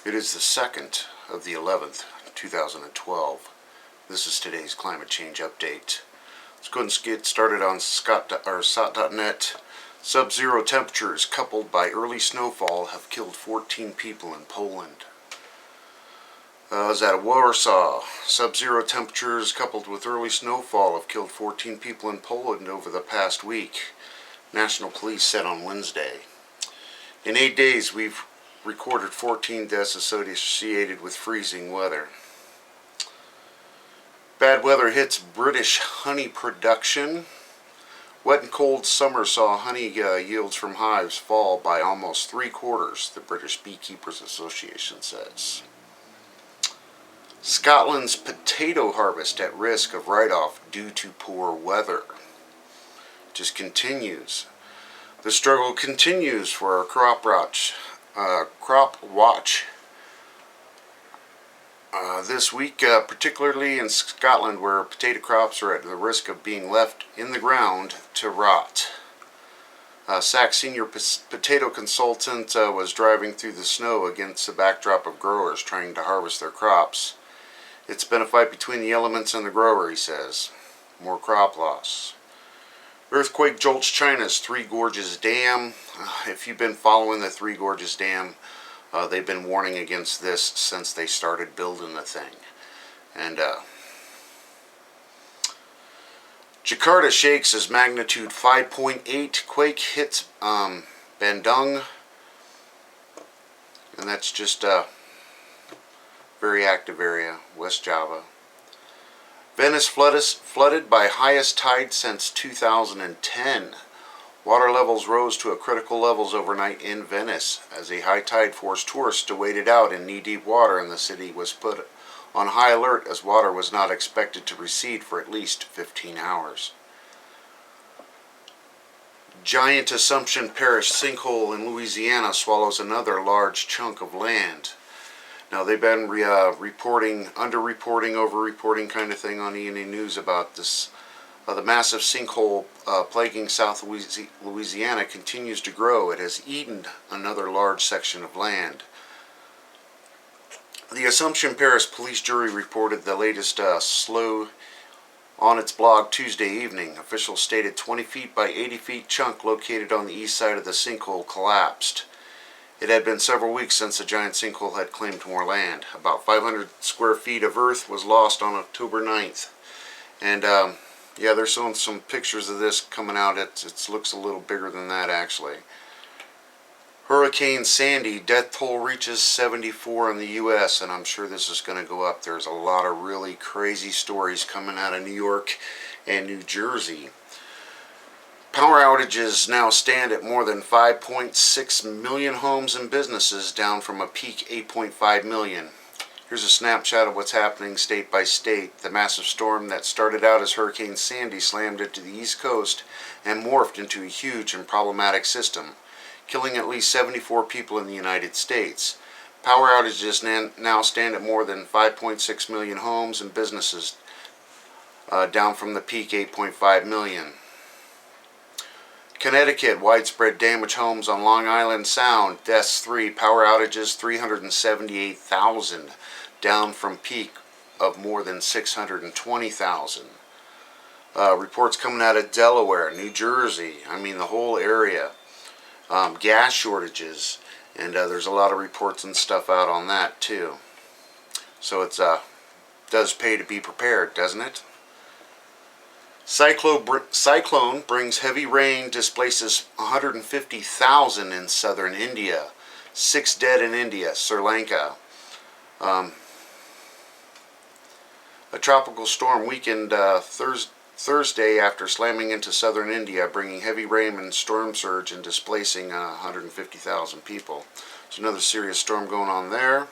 It is the 2nd of the 11th, 2012. This is today's climate change update. Let's go ahead and get started on SOT.net. Sub-zero temperatures coupled by early snowfall have killed 14 people in Poland. Is at Warsaw. Sub-zero temperatures coupled with early snowfall have killed 14 people in Poland over the past week, National Police said on Wednesday. In 8 days, we've recorded 14 deaths associated with freezing weather. Bad weather hits British honey production. Wet and cold summer saw honey yields from hives fall by almost 3/4, the British Beekeepers Association says. Scotland's potato harvest at risk of write-off due to poor weather. Just continues. The struggle continues for our crop watch. This week, particularly in Scotland, where potato crops are at the risk of being left in the ground to rot. SAC senior potato consultant was driving through the snow against the backdrop of growers trying to harvest their crops. It's been a fight between the elements and the grower, he says. More crop loss. Earthquake jolts China's Three Gorges Dam. If you've been following the Three Gorges Dam, they've been warning against this since they started building the thing. And Jakarta shakes as magnitude 5.8 quake hits Bandung. And that's just a very active area, West Java. Venice flooded by highest tide since 2010. Water levels rose to a critical levels overnight in Venice as a high tide forced tourists to wade it out in knee-deep water, and the city was put on high alert as water was not expected to recede for at least 15 hours. Giant Assumption Parish sinkhole in Louisiana swallows another large chunk of land. Now, they've been reporting, under-reporting, over-reporting kind of thing on E&E News about this. The massive sinkhole plaguing South Louisiana continues to grow. It has eaten another large section of land. The Assumption Parish Police Jury reported the latest slow on its blog Tuesday evening. Officials stated 20 feet by 80 feet chunk located on the east side of the sinkhole collapsed. It had been several weeks since the giant sinkhole had claimed more land. About 500 square feet of earth was lost on October 9th. And yeah, there's some pictures of this coming out. It looks a little bigger than that, actually. Hurricane Sandy, death toll reaches 74 in the U.S., and I'm sure this is going to go up. There's a lot of really crazy stories coming out of New York and New Jersey. Power outages now stand at more than 5.6 million homes and businesses, down from a peak 8.5 million. Here's a snapshot of what's happening state by state. The massive storm that started out as Hurricane Sandy slammed into the East Coast and morphed into a huge and problematic system, killing at least 74 people in the United States. Power outages now stand at more than 5.6 million homes and businesses, down from the peak 8.5 million. Connecticut, widespread damage homes on Long Island Sound, deaths 3, power outages 378,000, down from peak of more than 620,000. Reports coming out of Delaware, New Jersey, the whole area. Gas shortages, and there's a lot of reports and stuff out on that too. So it does pay to be prepared, doesn't it? Cyclone brings heavy rain, displaces 150,000 in southern India. 6 dead in India, Sri Lanka. A tropical storm weakened Thursday after slamming into southern India, bringing heavy rain and storm surge and displacing 150,000 people. There's another serious storm going on there.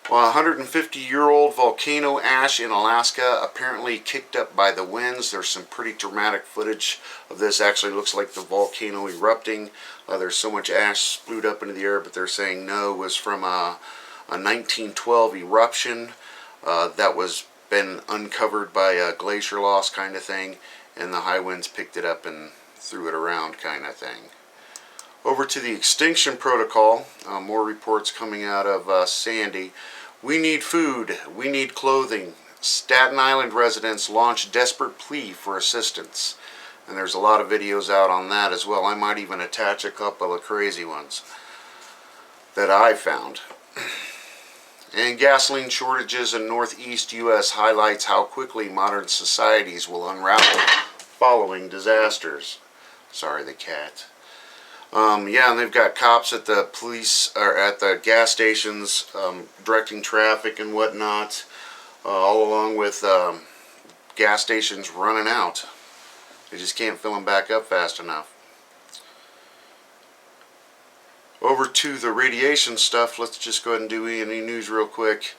Well, 150-year-old volcano ash in Alaska apparently kicked up by the winds. There's some pretty dramatic footage of this. Actually looks like the volcano erupting. There's so much ash spewed up into the air, but they're saying no, it was from a 1912 eruption that was been uncovered by a glacier loss kind of thing, and the high winds picked it up and threw it around kind of thing. Over to the extinction protocol, more reports coming out of Sandy. We need food, we need clothing. Staten Island residents launch desperate plea for assistance. And there's a lot of videos out on that as well. I might even attach a couple of crazy ones that I found. And gasoline shortages in northeast U.S. highlights how quickly modern societies will unravel following disasters. Sorry, the cat. Yeah, and they've got cops at the police or at the gas stations directing traffic and whatnot, all along with gas stations running out. They just can't fill them back up fast enough. Over to the radiation stuff, let's just go ahead and do any news real quick.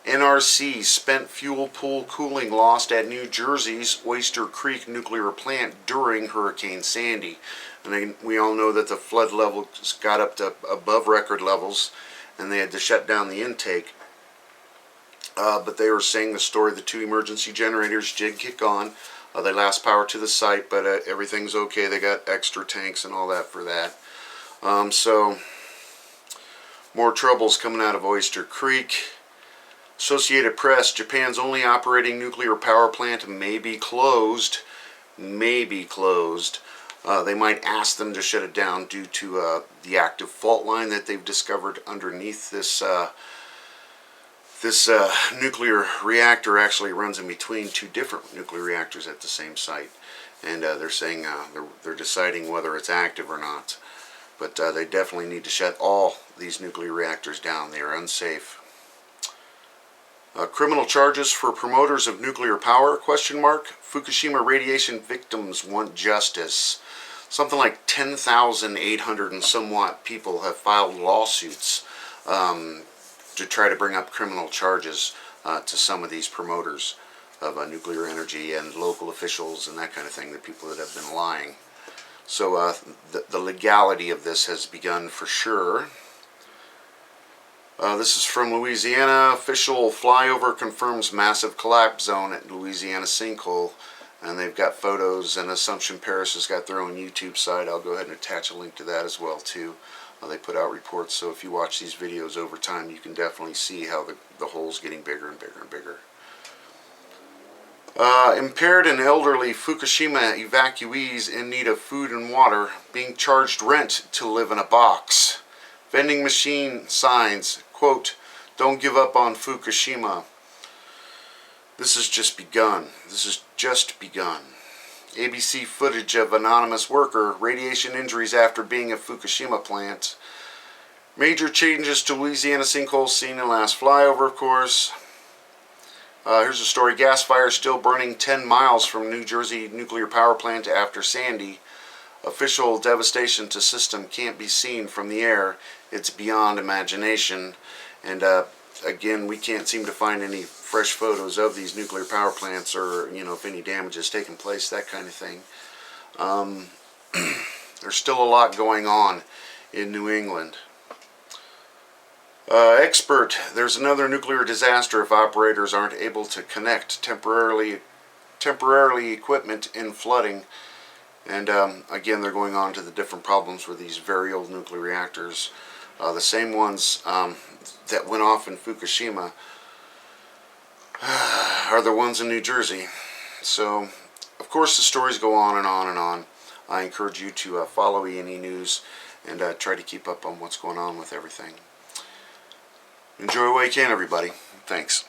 NRC spent fuel pool cooling lost at New Jersey's Oyster Creek nuclear plant during Hurricane Sandy. And we all know that the flood levels got up to above record levels and they had to shut down the intake. But they were saying the story, the 2 emergency generators did kick on. They lost power to the site, but everything's okay. They got extra tanks and all that for that. So, more troubles coming out of Oyster Creek. Associated Press, Japan's only operating nuclear power plant may be closed. May be closed. They might ask them to shut it down due to the active fault line that they've discovered underneath this nuclear reactor. Actually runs in between 2 different nuclear reactors at the same site. And they're saying they're deciding whether it's active or not. But they definitely need to shut all these nuclear reactors down. They are unsafe. Criminal charges for promoters of nuclear power, ? Fukushima radiation victims want justice. Something like 10,800 and somewhat people have filed lawsuits to try to bring up criminal charges to some of these promoters of nuclear energy and local officials and that kind of thing, the people that have been lying. So the legality of this has begun for sure. This is from Louisiana. Official flyover confirms massive collapse zone at Louisiana sinkhole. And they've got photos, and Assumption Paris has got their own YouTube site. I'll go ahead and attach a link to that as well too. They put out reports, so if you watch these videos over time, you can definitely see how the hole's getting bigger and bigger and bigger. Impaired and elderly Fukushima evacuees in need of food and water being charged rent to live in a box. Vending machine signs, quote, "Don't give up on Fukushima." This has just begun. This has just begun. ABC footage of anonymous worker, radiation injuries after being at Fukushima plant. Major changes to Louisiana sinkhole seen in last flyover, of course. Here's a story. Gas fire still burning 10 miles from New Jersey nuclear power plant after Sandy. Official devastation to system can't be seen from the air. It's beyond imagination. And again, we can't seem to find any fresh photos of these nuclear power plants or, if any damage has taken place, that kind of thing. There's still a lot going on in New England. Expert, there's another nuclear disaster if operators aren't able to connect temporarily equipment in flooding. And again, they're going on to the different problems with these very old nuclear reactors. The same ones that went off in Fukushima are the ones in New Jersey. So, of course, the stories go on and on and on. I encourage you to follow E&E News and try to keep up on what's going on with everything. Enjoy while you can, everybody. Thanks.